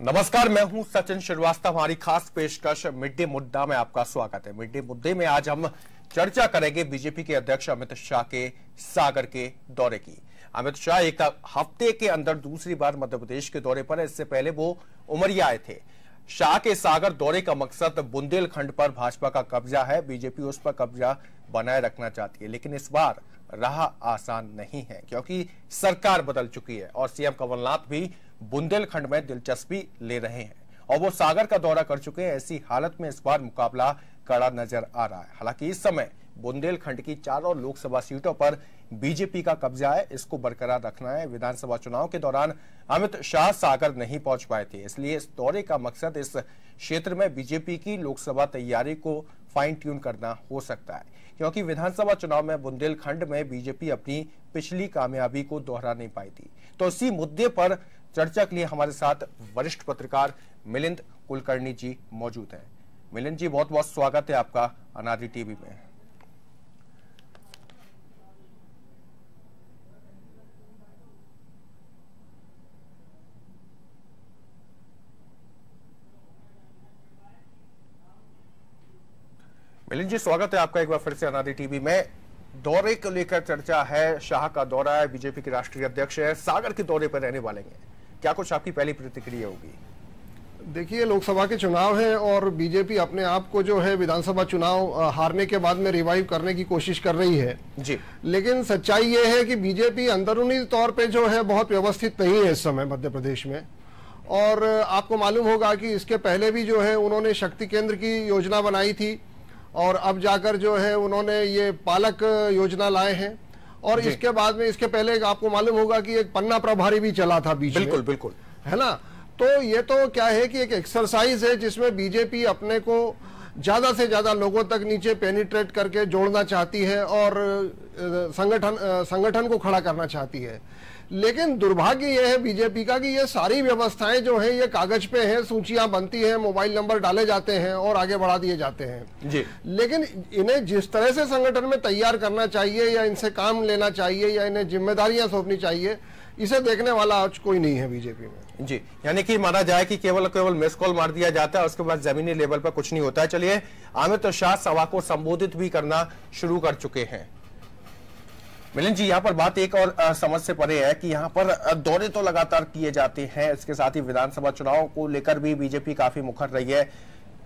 नमस्कार, मैं हूं सचिन श्रीवास्तव। हमारी खास पेशकश मिड डे मुद्दा में आपका स्वागत है। मिड डे मुद्दे में आज हम चर्चा करेंगे बीजेपी के अध्यक्ष अमित शाह के सागर के दौरे की। अमित शाह एक हफ्ते के अंदर दूसरी बार मध्य प्रदेश के दौरे पर है। इससे पहले वो उमरिया आए थे। शाह के सागर दौरे का मकसद बुंदेलखंड पर भाजपा का कब्जा है। बीजेपी उस पर कब्जा बनाए रखना चाहती है, लेकिन इस बार राह आसान नहीं है क्योंकि सरकार बदल चुकी है और सीएम कमलनाथ भी बुंदेलखंड में दिलचस्पी ले रहे हैं और वो सागर का दौरा कर चुके हैं। ऐसी हालत में इस बार मुकाबला कड़ा नजर आ रहा है। हालांकि इस समय बुंदेलखंड की चारों लोकसभा सीटों पर बीजेपी का कब्जा है, इसको बरकरार रखना है। विधानसभा चुनाव के दौरान अमित शाह सागर नहीं पहुंच पाए थे, इसलिए इस दौरे का मकसद इस क्षेत्र में बीजेपी की लोकसभा तैयारी को फाइन ट्यून करना हो सकता है, क्योंकि विधानसभा चुनाव में बुंदेलखंड में बीजेपी अपनी पिछली कामयाबी को दोहरा नहीं पाई थी। तो इसी मुद्दे पर चर्चा के लिए हमारे साथ वरिष्ठ पत्रकार मिलिंद कुलकर्णी जी मौजूद हैं। मिलिंद जी, बहुत बहुत स्वागत है आपका अनादि टीवी में। मिलिंद जी, स्वागत है आपका एक बार फिर से अनादि टीवी में। दौरे को लेकर चर्चा है, शाह का दौरा है, बीजेपी के राष्ट्रीय अध्यक्ष है, सागर के दौरे पर रहने वाले हैं। क्या कुछ आपकी पहली प्रतिक्रिया होगी? देखिए, लोकसभा के चुनाव है और बीजेपी अपने आप को जो है विधानसभा चुनाव हारने के बाद में रिवाइव करने की कोशिश कर रही है जी। लेकिन सच्चाई ये है कि बीजेपी अंदरूनी तौर पे जो है बहुत व्यवस्थित नहीं है इस समय मध्य प्रदेश में। और आपको मालूम होगा कि इसके पहले भी जो है उन्होंने शक्ति केंद्र की योजना बनाई थी और अब जाकर जो है उन्होंने ये पालक योजना लाए हैं। और इसके बाद में, इसके पहले आपको मालूम होगा कि एक पन्ना प्रभारी भी चला था बीच में। बिल्कुल, है ना। तो ये तो क्या है कि एक एक्सरसाइज है जिसमें बीजेपी अपने को ज्यादा से ज्यादा लोगों तक नीचे पेनिट्रेट करके जोड़ना चाहती है और संगठन को खड़ा करना चाहती है। लेकिन दुर्भाग्य यह है बीजेपी का कि ये सारी व्यवस्थाएं जो है ये कागज पे है, सूचियां बनती हैं, मोबाइल नंबर डाले जाते हैं और आगे बढ़ा दिए जाते हैं जी। लेकिन इन्हें जिस तरह से संगठन में तैयार करना चाहिए या इनसे काम लेना चाहिए या इन्हें जिम्मेदारियां सौंपनी चाहिए, इसे देखने वाला आज कोई नहीं है बीजेपी में जी। यानी कि माना जाए कि केवल मिस कॉल मार दिया जाता है, उसके बाद जमीनी लेवल पर कुछ नहीं होता है। चलिए, अमित शाह सभा को संबोधित भी करना शुरू कर चुके हैं। मिलिंद जी, यहाँ पर बात एक और समझ से परे है कि यहाँ पर दौरे तो लगातार किए जाते हैं, इसके साथ ही विधानसभा चुनाव को लेकर भी बीजेपी काफी मुखर रही है।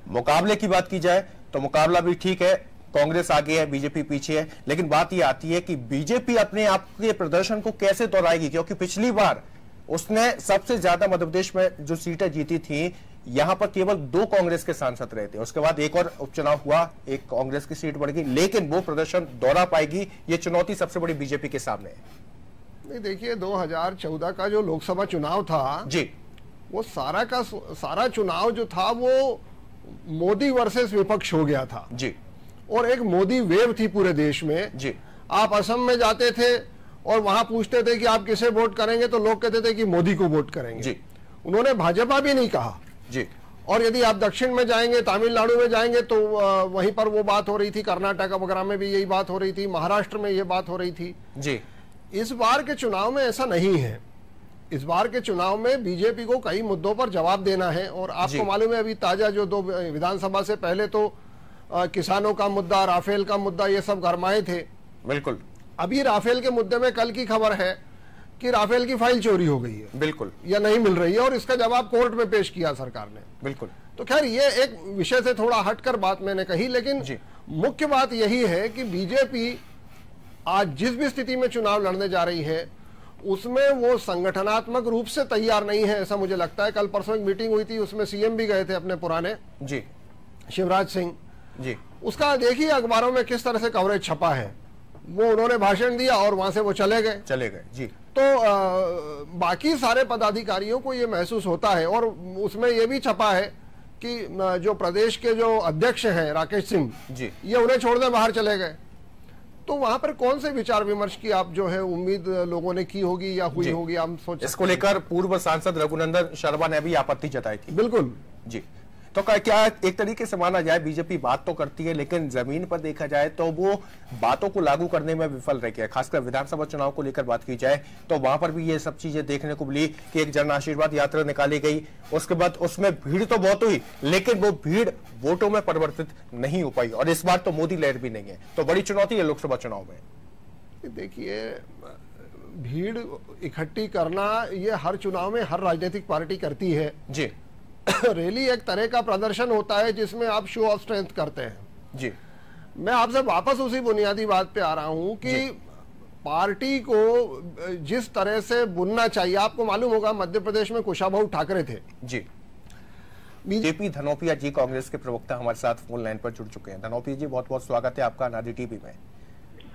मुकाबले की बात की जाए तो मुकाबला भी ठीक है, कांग्रेस आगे है, बीजेपी पीछे है। लेकिन बात यह आती है कि बीजेपी अपने आप के प्रदर्शन को कैसे दोहराएगी, क्योंकि पिछली बार उसने सबसे ज्यादा मध्य प्रदेश में जो सीटें जीती थी, यहां पर केवल 2 कांग्रेस के सांसद रहे थे। उसके बाद एक और उपचुनाव हुआ, एक कांग्रेस की सीट बढ़ गई, लेकिन वो प्रदर्शन दोहरा पाएगी, ये चुनौती सबसे बड़ी बीजेपी के सामने है। नहीं, देखिए 2014 का जो लोकसभा चुनाव था जी, वो सारा का सारा चुनाव जो था वो मोदी वर्सेस विपक्ष हो गया था जी। और एक मोदी वेव थी पूरे देश में जी। आप असम में जाते थे और वहां पूछते थे कि आप किसे वोट करेंगे, तो लोग कहते थे कि मोदी को वोट करेंगे जी। उन्होंने भाजपा भी नहीं कहा जी। और यदि आप दक्षिण में जाएंगे, तमिलनाडु में जाएंगे, तो वहीं पर वो बात हो रही थी, कर्नाटक वगैरह में भी यही बात हो रही थी, महाराष्ट्र में ये बात हो रही थी जी। इस बार के चुनाव में ऐसा नहीं है। इस बार के चुनाव में बीजेपी को कई मुद्दों पर जवाब देना है और आपको मालूम है अभी ताजा जो 2 विधानसभा से पहले तो किसानों का मुद्दा, राफेल का मुद्दा, ये सब गरमाए थे। बिल्कुल। अभी राफेल के मुद्दे में कल की खबर है कि राफेल की फाइल चोरी हो गई है, बिल्कुल, या नहीं मिल रही है और इसका जवाब कोर्ट में पेश किया सरकार ने। बिल्कुल। तो खैर ये एक विषय से थोड़ा हटकर बात मैंने कही, लेकिन मुख्य बात यही है कि बीजेपी आज जिस भी स्थिति में चुनाव लड़ने जा रही है उसमें वो संगठनात्मक रूप से तैयार नहीं है, ऐसा मुझे लगता है। कल परसों एक मीटिंग हुई थी, उसमें सीएम भी गए थे अपने पुराने जी, शिवराज सिंह जी। उसका देखिए अखबारों में किस तरह से कवरेज छपा है। वो उन्होंने भाषण दिया और वहां से वो चले गए जी। तो बाकी सारे पदाधिकारियों को ये महसूस होता है और उसमें ये भी छपा है कि जो प्रदेश के जो अध्यक्ष हैं राकेश सिंह जी, ये उन्हें छोड़ने बाहर चले गए। तो वहां पर कौन से विचार विमर्श की आप जो है उम्मीद लोगों ने की होगी या हुई होगी, हम सोच। इसको लेकर पूर्व सांसद रघुनंदन शर्मा ने भी आपत्ति जताई थी। बिल्कुल जी। तो क्या एक तरीके से माना जाए बीजेपी बात तो करती है लेकिन जमीन पर देखा जाए तो वो बातों को लागू करने में विफल रही है। खासकर विधानसभा चुनाव को लेकर बात की जाए तो वहां पर भी ये सब चीजें देखने को मिली कि एक जन आशीर्वाद यात्रा निकाली गई, उसके बाद उसमें भीड़ तो बहुत हुई लेकिन वो भीड़ वोटों में परिवर्तित नहीं हो पाई और इस बार तो मोदी लहर भी नहीं है। तो बड़ी चुनौती है लोकसभा चुनाव में। देखिए, भीड़ इकट्ठी करना ये हर चुनाव में हर राजनीतिक पार्टी करती है जी। रैली एक तरह का प्रदर्शन होता है जिसमें आप शो ऑफ स्ट्रेंथ करते हैं जी। मैं आपसे वापस उसी बुनियादी बात पे आ रहा हूं कि पार्टी को जिस तरह से बुनना चाहिए, आपको मालूम होगा मध्य प्रदेश में कुशाभाऊ ठाकरे थे जी। जेपी धनोपिया जी कांग्रेस के प्रवक्ता हमारे साथ फोन लाइन पर जुड़ चुके हैं। धनोपिया जी, बहुत बहुत स्वागत है आपका नारी टीवी में।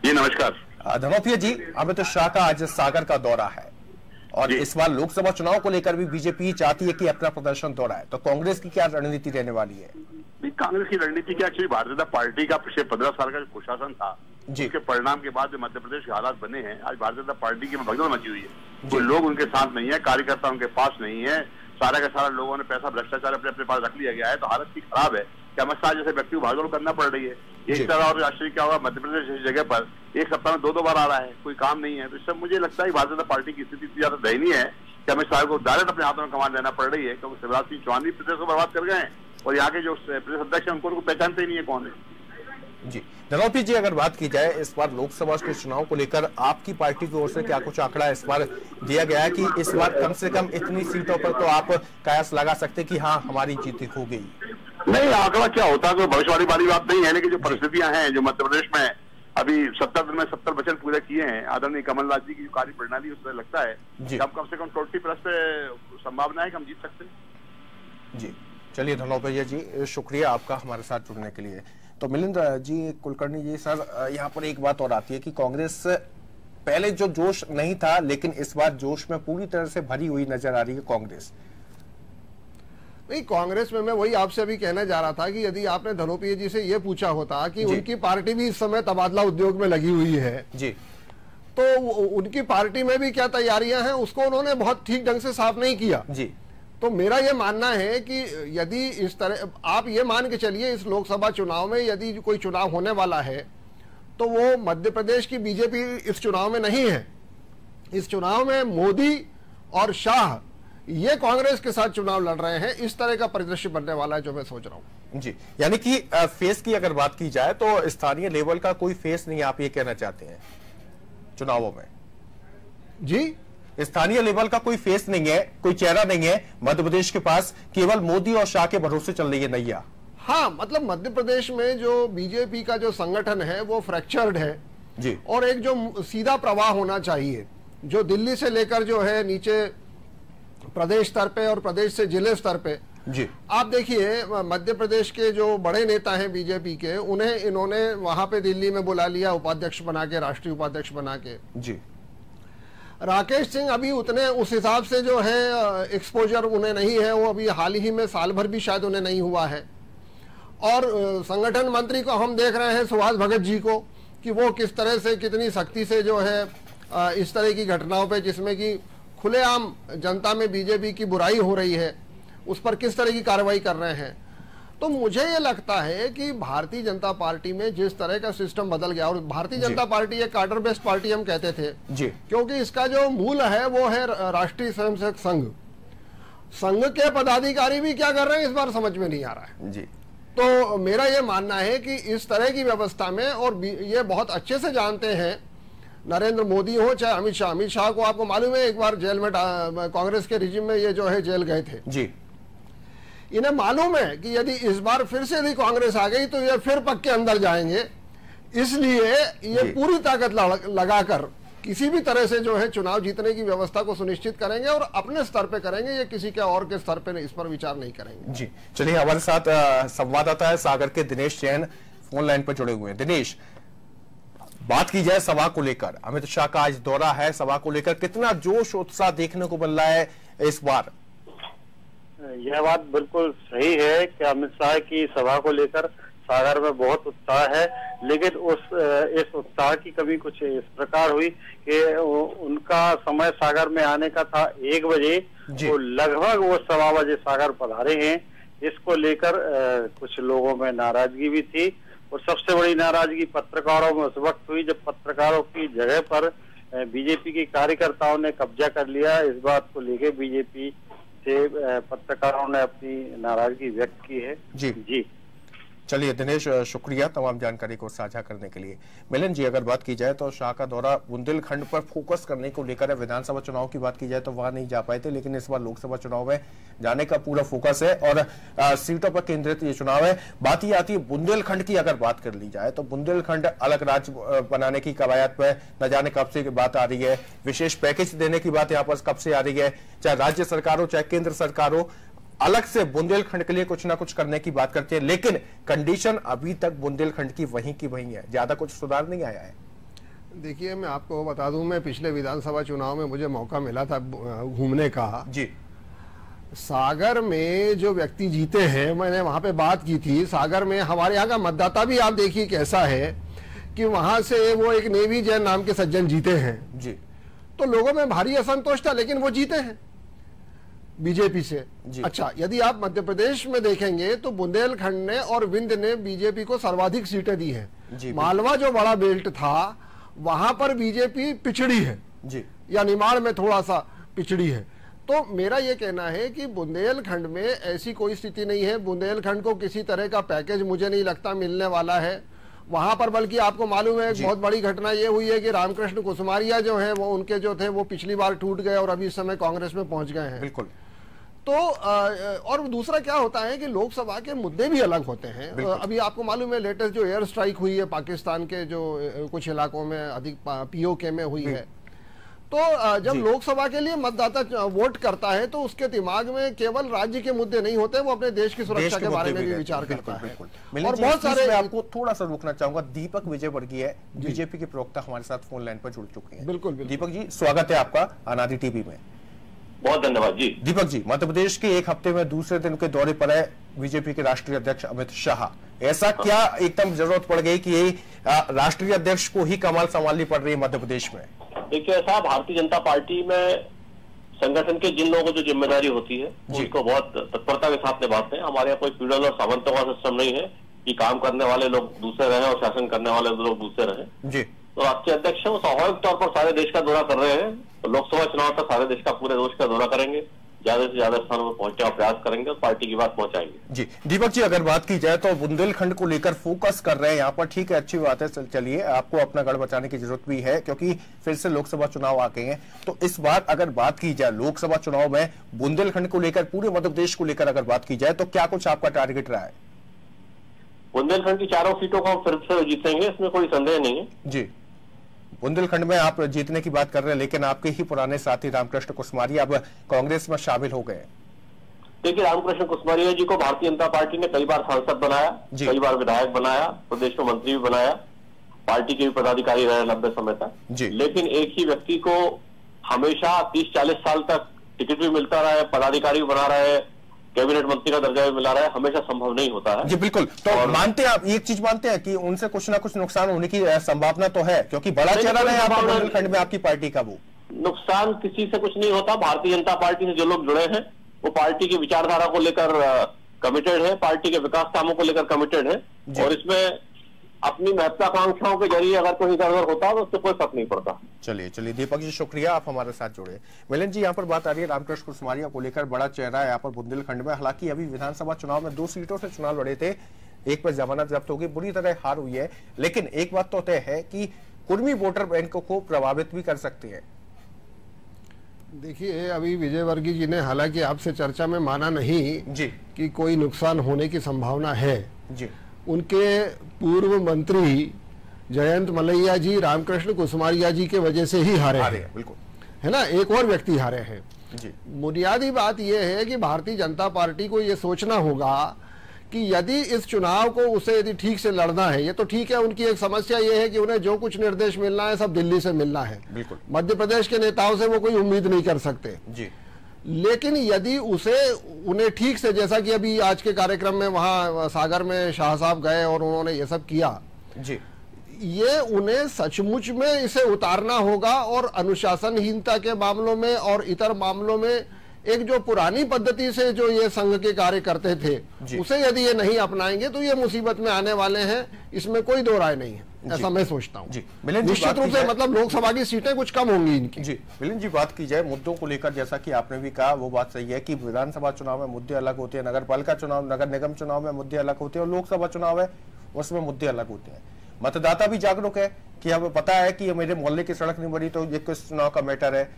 जी नमस्कार। धनोपिया जी, अमित शाह का आज सागर का दौरा है और इस बार लोकसभा चुनाव को लेकर भी बीजेपी चाहती है कि अपना प्रदर्शन दोहराए, तो कांग्रेस की क्या रणनीति रहने वाली है? कांग्रेस की रणनीति क्या, एक्चुअली भारतीय जनता पार्टी का पिछले 15 साल का जो कुशासन था उसके परिणाम के बाद मध्य प्रदेश के हालात बने हैं। आज भारतीय जनता पार्टी की भगदड़ मची हुई है, कोई लोग उनके साथ नहीं है, कार्यकर्ता उनके पास नहीं है, सारा का सारा लोगों ने पैसा भ्रष्टाचार अपने अपने पास रख लिया गया है। तो हालत की खराब है कि अमित शाह जैसे व्यक्ति को भागदौड़ करना पड़ रही है। एक तरह और राष्ट्रीय क्या होगा, मध्य प्रदेश जैसी जगह पर एक सप्ताह में 2 बार आ रहा है, कोई काम नहीं है। तो इससे मुझे लगता है भारतीय जनता पार्टी की स्थिति इतनी ज्यादा दयनीय है कि अमित शाह को डायरेक्ट अपने हाथों में कमान लेना पड़ रही है, क्योंकि शिवराज सिंह चौहान भी प्रदेश को बर्बाद कर गए हैं और यहाँ के जो प्रदेश अध्यक्ष हैं उनको पहचानते ही नहीं है कौन है। जी धनोपी जी, अगर बात की जाए इस बार लोकसभा के चुनाव को लेकर आपकी पार्टी की ओर से क्या कुछ आंकड़ा इस बार दिया गया है कि इस बार कम से कम इतनी सीटों पर तो आप कयास लगा सकते कि हाँ हमारी जीत हो गई? नहीं, आंकड़ा क्या होता है, कोई भविष्यवाणी वाली बात नहीं है, लेकिन जो परिस्थितियां हैं जो मध्य प्रदेश में अभी 70 दिन में 70 वचन पूरे किए हैं आदरणीय कमलनाथ जी की जो कार्य प्रणाली, उसमें लगता है कि अब कम से कम 20+ पे संभावना है कि हम जीत सकते हैं। जी चलिए धनोपैया जी, शुक्रिया आपका हमारे साथ जुड़ने के लिए। तो मिलिंद जी कुलकर्णी जी, सर यहाँ पर एक बात और आती है कि कांग्रेस पहले जो जोश नहीं था लेकिन इस बार जोश में पूरी तरह से भरी हुई नजर आ रही है कांग्रेस। नहीं, कांग्रेस में मैं वही आपसे अभी कहना जा रहा था कि यदि आपने धनोपिया जी से ये पूछा होता कि उनकी पार्टी भी इस समय तबादला उद्योग में लगी हुई है जी, तो उनकी पार्टी में भी क्या तैयारियां हैं उसको उन्होंने बहुत ठीक ढंग से साफ नहीं किया जी। तो मेरा ये मानना है कि यदि इस तरह आप ये मान के चलिए इस लोकसभा चुनाव में यदि कोई चुनाव होने वाला है तो वो मध्य प्रदेश की बीजेपी इस चुनाव में नहीं है। इस चुनाव में मोदी और शाह ये कांग्रेस के साथ चुनाव लड़ रहे हैं। इस तरह का परिदृश्य बनने वाला है जो मैं सोच रहा हूं जी। यानी कि फेस की अगर बात की जाए तो स्थानीय लेवल का कोई फेस नहीं, आप ये कहना चाहते हैं चुनावों में? जी, स्थानीय लेवल का कोई फेस नहीं है, कोई चेहरा नहीं है मध्य प्रदेश के पास, केवल मोदी और शाह के भरोसे चल रही है नैया। हाँ, मतलब मध्य प्रदेश में जो बीजेपी का जो संगठन है वो फ्रैक्चर्ड है जी, और एक जो सीधा प्रवाह होना चाहिए जो दिल्ली से लेकर जो है नीचे प्रदेश स्तर पे और प्रदेश से जिले स्तर पे जी। आप देखिए मध्य प्रदेश के जो बड़े नेता हैं बीजेपी के, उन्हें इन्होंने वहां पे दिल्ली में बुला लिया उपाध्यक्ष बना के, राष्ट्रीय उपाध्यक्ष बना के जी। राकेश सिंह अभी उतने उस हिसाब से जो है एक्सपोजर उन्हें नहीं है, वो अभी हाल ही में साल भर भी शायद उन्हें नहीं हुआ है। और संगठन मंत्री को हम देख रहे हैं सुभाष भगत जी को कि वो किस तरह से कितनी सख्ती से जो है इस तरह की घटनाओं पे जिसमें कि खुलेआम जनता में बीजेपी की बुराई हो रही है उस पर किस तरह की कार्रवाई कर रहे हैं। तो मुझे ये लगता है कि भारतीय जनता पार्टी में जिस तरह का सिस्टम बदल गया, और भारतीय जनता पार्टी एक कार्डर बेस्ड पार्टी हम कहते थे जी, क्योंकि इसका जो मूल है वो है राष्ट्रीय स्वयंसेवक संघ। संघ के पदाधिकारी भी क्या कर रहे हैं इस बार समझ में नहीं आ रहा है जी। तो मेरा ये मानना है कि इस तरह की व्यवस्था में, और ये बहुत अच्छे से जानते हैं नरेंद्र मोदी हो चाहे अमित शाह को आपको मालूम है एक बार जेल में कांग्रेस के रिजिम में ये जो है जेल गए थे जी। इन्हें मालूम है कि यदि इस बार फिर से यदि कांग्रेस आ गई तो ये फिर पक्के अंदर जाएंगे, इसलिए ये पूरी ताकत लगाकर किसी भी तरह से जो है चुनाव जीतने की व्यवस्था को सुनिश्चित करेंगे और अपने स्तर पे करेंगे, ये किसी के और के स्तर पे इस पर विचार नहीं करेंगे जी। चलिए हमारे साथ संवाददाता है सागर के दिनेश जैन फोन लाइन पर जुड़े हुए हैं। दिनेश, बात की जाए सभा को लेकर, अमित शाह का आज दौरा है, सभा को लेकर कितना जोश उत्साह देखने को मिल रहा है इस बार? यह बात बिल्कुल सही है कि अमित शाह की सभा को लेकर सागर में बहुत उत्साह है, लेकिन इस उत्साह की कमी कुछ इस प्रकार हुई कि उनका समय सागर में आने का था 1 बजे, तो लगभग वो 1:15 बजे सागर पधारे हैं। इसको लेकर कुछ लोगों में नाराजगी भी थी। और सबसे बड़ी नाराजगी पत्रकारों में उस वक्त हुई जब पत्रकारों की जगह पर बीजेपी के कार्यकर्ताओं ने कब्जा कर लिया। इस बात को लेकर बीजेपी से पत्रकारों ने अपनी नाराजगी व्यक्त की है। जी चलिए दिनेश, शुक्रिया तमाम जानकारी को साझा करने के लिए। मिलन जी, अगर बात की जाए तो शाह का दौरा बुंदेलखंड पर फोकस करने को लेकर है। विधानसभा चुनाव की बात की जाए तो वहां नहीं जा पाए थे, लेकिन इस बार लोकसभा चुनाव में जाने का पूरा फोकस है और सीटों पर केंद्रित ये चुनाव है। बात ये आती है बुंदेलखंड की, अगर बात कर ली जाए तो बुंदेलखंड अलग राज्य बनाने की कवायद पर न जाने कब से बात आ रही है। विशेष पैकेज देने की बात यहाँ पर कब से आ रही है, चाहे राज्य सरकार हो चाहे केंद्र सरकार हो, अलग से बुंदेलखंड के लिए कुछ ना कुछ करने की बात करते हैं। लेकिन कंडीशन अभी तक बुंदेलखंड की वहीं की वहीं है, ज्यादा कुछ सुधार नहीं आया है। देखिए, मैं आपको बता दूं, मैं पिछले विधानसभा चुनाव में मुझे मौका मिला था घूमने का जी। सागर में जो व्यक्ति जीते हैं, मैंने वहां पे बात की थी। सागर में हमारे यहाँ का मतदाता भी आप देखिए कैसा है कि वहां से वो एक नेवी जैन नाम के सज्जन जीते हैं जी। तो लोगों में भारी असंतोष था, लेकिन वो जीते हैं बीजेपी से। अच्छा, यदि आप मध्य प्रदेश में देखेंगे तो बुंदेलखंड ने और विंध्य ने बीजेपी को सर्वाधिक सीटें दी हैं। मालवा जो बड़ा बेल्ट था वहां पर बीजेपी पिछड़ी है जी, या निमाड़ में थोड़ा सा पिछड़ी है। तो मेरा ये कहना है कि बुंदेलखंड में ऐसी कोई स्थिति नहीं है। बुंदेलखंड को किसी तरह का पैकेज मुझे नहीं लगता मिलने वाला है वहां पर। बल्कि आपको मालूम है, एक बहुत बड़ी घटना ये हुई है कि रामकृष्ण कुसमारिया जो है वो उनके जो थे वो पिछली बार टूट गए और अभी इस समय कांग्रेस में पहुंच गए हैं। बिल्कुल। तो और दूसरा क्या होता है कि लोकसभा के मुद्दे भी अलग होते हैं। अभी आपको मालूम है लेटेस्ट जो एयर स्ट्राइक हुई है पाकिस्तान के जो कुछ इलाकों में अधिक पीओके में हुई है। तो जब लोकसभा के लिए मतदाता वोट करता है तो उसके दिमाग में केवल राज्य के मुद्दे नहीं होते, वो अपने देश की सुरक्षा के बारे में भी विचार करता है। और बहुत सारे, मैं आपको थोड़ा सा रोकना चाहूंगा, दीपक विजयवर्गीय बीजेपी के प्रवक्ता हमारे साथ फोन लाइन पर जुड़ चुके हैं। बिल्कुल दीपक जी, स्वागत है आपका अनादि टीवी में। बहुत धन्यवाद जी। दीपक जी, मध्य प्रदेश के एक हफ्ते में दूसरे दिन के दौरे पर है बीजेपी के राष्ट्रीय अध्यक्ष अमित शाह। ऐसा क्या एकदम जरूरत पड़ गई कि राष्ट्रीय अध्यक्ष को ही कमाल संभालनी पड़ रही है मध्य प्रदेश में? देखिए ऐसा, भारतीय जनता पार्टी में संगठन के जिन लोगों को जो जिम्मेदारी होती है उसको बहुत तत्परता के साथ निभाते हैं। हमारे यहाँ कोई फ्यूडल और सामंतों का सिस्टम नहीं है कि काम करने वाले लोग दूसरे रहे और शासन करने वाले लोग दूसरे रहे जी। तो राष्ट्रीय अध्यक्ष वो स्वाभाविक तौर पर सारे देश का दौरा कर रहे हैं। तो लोकसभा चुनाव तक सारे देश का, पूरे देश का दौरा करेंगे, ज्यादा से ज्यादा स्थानों पर पहुंचने का प्रयास करेंगे और पार्टी की बात पहुंचाएंगे जी। दीपक जी, अगर बात की जाए तो बुंदेलखंड को लेकर फोकस कर रहे हैं यहाँ पर, ठीक है, अच्छी बात है। चलिए, आपको अपना गढ़ बचाने की जरूरत भी है क्योंकि फिर से लोकसभा चुनाव आ गए हैं। तो इस बार अगर बात की जाए लोकसभा चुनाव में बुंदेलखंड को लेकर, पूरे मध्य प्रदेश को लेकर अगर बात की जाए तो क्या कुछ आपका टारगेट रहा है? बुंदेलखंड की चारों सीटों को फिर से जीतेंगे, इसमें कोई संदेह नहीं है जी। बुंदेलखंड में आप जीतने की बात कर रहे हैं, लेकिन आपके ही पुराने साथी रामकृष्ण कुसमारिया अब कांग्रेस में शामिल हो गए। देखिए, रामकृष्ण कुसमारिया जी को भारतीय जनता पार्टी ने कई बार सांसद बनाया, कई बार विधायक बनाया, प्रदेश में मंत्री भी बनाया, पार्टी के भी पदाधिकारी रहे लंबे समय तक। लेकिन एक ही व्यक्ति को हमेशा 30-40 साल तक टिकट भी मिलता रहा है, पदाधिकारी भी बना रहे, कैबिनेट मंत्री का दर्जा भी मिला रहा है, हमेशा संभव नहीं होता है जी। बिल्कुल। तो मानते हैं आप, एक चीज मानते हैं कि उनसे कुछ ना कुछ नुकसान होने की संभावना तो है, क्योंकि बड़ा चेहरा है बुंदेलखंड में आपकी पार्टी का। वो नुकसान किसी से कुछ नहीं होता। भारतीय जनता पार्टी से जो लोग जुड़े हैं वो पार्टी की विचारधारा को लेकर कमिटेड है, पार्टी के विकास कामों को लेकर कमिटेड है, और इसमें अपनी महत्वाकांक्षाओं के जरिए अगर कोई इधर उधर होता है तो उससे कोई फर्क नहीं पड़ता। चलिए दीपक जी, शुक्रिया, आप हमारे साथ जुड़े। मिलन जी, यहाँ पर बात आ रही है रामकृष्ण कुसमारिया को लेकर, बड़ा चेहरा है यहाँ पर बुंदेलखंड में। हालांकि अभी विधानसभा चुनाव में 2 सीटों से चुनाव लड़े थे, एक पर जमानत जब्त हो गई, बुरी तरह हार हुई है। लेकिन एक बात तो तय है कि कुर्मी वोटर बैंक को प्रभावित भी कर सकती है। देखिए, अभी विजयवर्गीय जी ने हालांकि आपसे चर्चा में माना नहीं जी कि कोई नुकसान होने की संभावना है जी। उनके पूर्व मंत्री जयंत मलैया जी रामकृष्ण कुसमारिया जी के वजह से ही हारे हैं, बिल्कुल, है ना। एक और व्यक्ति हारे हैं जी। बुनियादी बात यह है कि भारतीय जनता पार्टी को यह सोचना होगा कि यदि इस चुनाव को उसे यदि ठीक से लड़ना है, ये तो ठीक है, उनकी एक समस्या यह है कि उन्हें जो कुछ निर्देश मिलना है सब दिल्ली से मिलना है, बिल्कुल। मध्य प्रदेश के नेताओं से वो कोई उम्मीद नहीं कर सकते जी। लेकिन यदि उन्हें ठीक से, जैसा कि अभी आज के कार्यक्रम में वहां सागर में शाह साहब गए और उन्होंने ये सब किया जी, ये उन्हें सचमुच में इसे उतारना होगा और अनुशासनहीनता के मामलों में और इतर मामलों में एक जो पुरानी पद्धति से जो ये संघ के कार्य करते थे उसे यदि ये नहीं अपनाएंगे तो ये मुसीबत में आने वाले हैं, इसमें कोई दो राय नहीं है, ऐसा मैं सोचता हूँ। निश्चित रूप से मतलब लोकसभा की सीटें कुछ कम होंगी इनकी। जी मिलिंद जी, बात की जाए मुद्दों को लेकर, जैसा कि आपने भी कहा वो बात सही है कि विधानसभा चुनाव में मुद्दे अलग होते हैं, नगर पालिका चुनाव, नगर निगम चुनाव में मुद्दे अलग होते हैं, और लोकसभा चुनाव है उसमें मुद्दे अलग होते हैं। मतदाता भी जागरूक है कि हमें पता है कि मेरे मोहल्ले की सड़क नहीं बनी तो ये किस चुनाव का मैटर है,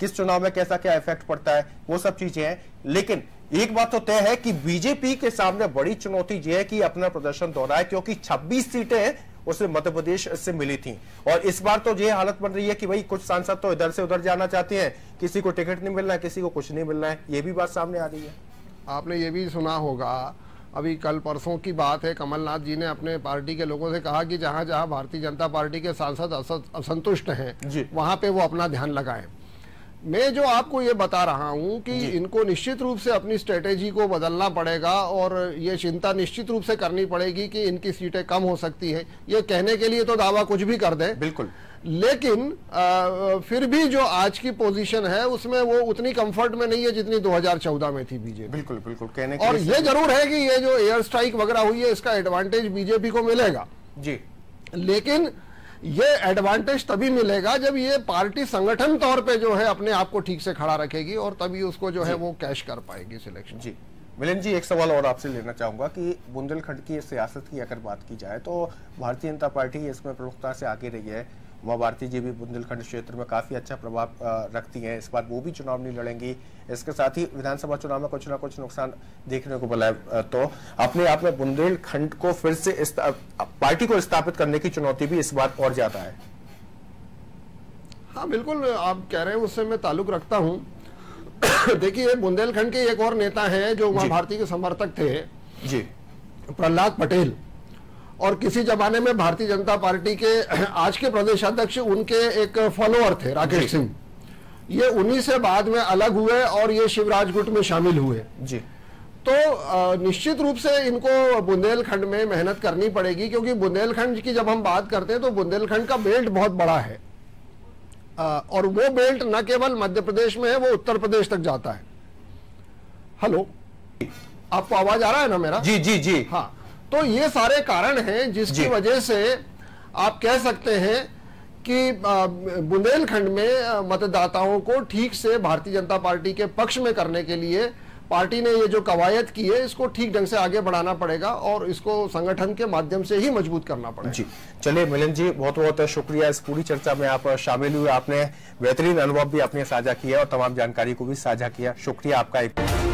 किस चुनाव में कैसा क्या इफेक्ट पड़ता है, वो सब चीजें हैं। लेकिन एक बात तो तय है कि बीजेपी के सामने बड़ी चुनौती ये है कि अपना प्रदर्शन दोहराए, क्योंकि 26 सीटें उसे मध्य प्रदेश से मिली थी, और इस बार तो ये हालत बन रही है कि भाई कुछ सांसद तो इधर से उधर जाना चाहते हैं, किसी को टिकट नहीं मिलना है, किसी को कुछ नहीं मिलना है, ये भी बात सामने आ रही है। आपने ये भी सुना होगा, अभी कल परसों की बात है, कमलनाथ जी ने अपने पार्टी के लोगों से कहा कि जहां जहां भारतीय जनता पार्टी के सांसद असंतुष्ट हैं वहां पे वो अपना ध्यान लगाएं। मैं जो आपको ये बता रहा हूं कि इनको निश्चित रूप से अपनी स्ट्रेटेजी को बदलना पड़ेगा, और ये चिंता निश्चित रूप से करनी पड़ेगी कि इनकी सीटें कम हो सकती है। ये कहने के लिए तो दावा कुछ भी कर दे, बिल्कुल, लेकिन फिर भी जो आज की पोजीशन है उसमें वो उतनी कंफर्ट में नहीं है जितनी 2014 में थी बीजेपी। बिल्कुल बिल्कुल कहने और ये जरूर है कि ये जो एयर स्ट्राइक वगैरह हुई है इसका एडवांटेज बीजेपी को मिलेगा जी, लेकिन ये एडवांटेज तभी मिलेगा जब ये पार्टी संगठन तौर पे जो है अपने आप को ठीक से खड़ा रखेगी, और तभी उसको जो है वो कैश कर पाएगी सिलेक्शन। जी मिलिंद जी, एक सवाल और आपसे लेना चाहूंगा कि बुंदेलखंड की सियासत की अगर बात की जाए तो भारतीय जनता पार्टी इसमें प्रमुखता से आगे रही है। उमा भारती जी भी बुंदेलखंड क्षेत्र में काफी अच्छा प्रभाव रखती हैं, इस बार वो भी चुनाव नहीं लड़ेंगी। इसके साथ ही विधानसभा चुनाव में कुछ ना कुछ नुकसान देखने को मिला है, तो अपने आप में बुंदेलखंड को फिर से पार्टी को स्थापित करने की चुनौती भी इस बार और ज्यादा है। हाँ बिल्कुल, आप कह रहे हैं उससे मैं ताल्लुक रखता हूँ। देखिए, बुंदेलखंड के एक और नेता हैं जो उमा भारती के समर्थक थे जी, प्रहलाद पटेल, और किसी जमाने में भारतीय जनता पार्टी के आज के प्रदेश अध्यक्ष उनके एक फॉलोअर थे राकेश सिंह। ये उन्हीं से बाद में अलग हुए और ये शिवराज गुट में शामिल हुए जी। तो निश्चित रूप से इनको बुंदेलखंड में मेहनत करनी पड़ेगी, क्योंकि बुंदेलखंड की जब हम बात करते हैं तो बुंदेलखंड का बेल्ट बहुत बड़ा है, और वो बेल्ट न केवल मध्य प्रदेश में है, वो उत्तर प्रदेश तक जाता है। हेलो, आपको आवाज आ रहा है ना मेरा? जी जी जी हाँ, तो ये सारे कारण हैं जिसकी वजह से आप कह सकते हैं कि बुंदेलखंड में मतदाताओं को ठीक से भारतीय जनता पार्टी के पक्ष में करने के लिए पार्टी ने ये जो कवायद की है इसको ठीक ढंग से आगे बढ़ाना पड़ेगा, और इसको संगठन के माध्यम से ही मजबूत करना पड़ेगा जी। चलिए मिलिंद जी, बहुत बहुत शुक्रिया, इस पूरी चर्चा में आप शामिल हुए, आपने बेहतरीन अनुभव भी अपने साझा किया और तमाम जानकारी को भी साझा किया, शुक्रिया आपका।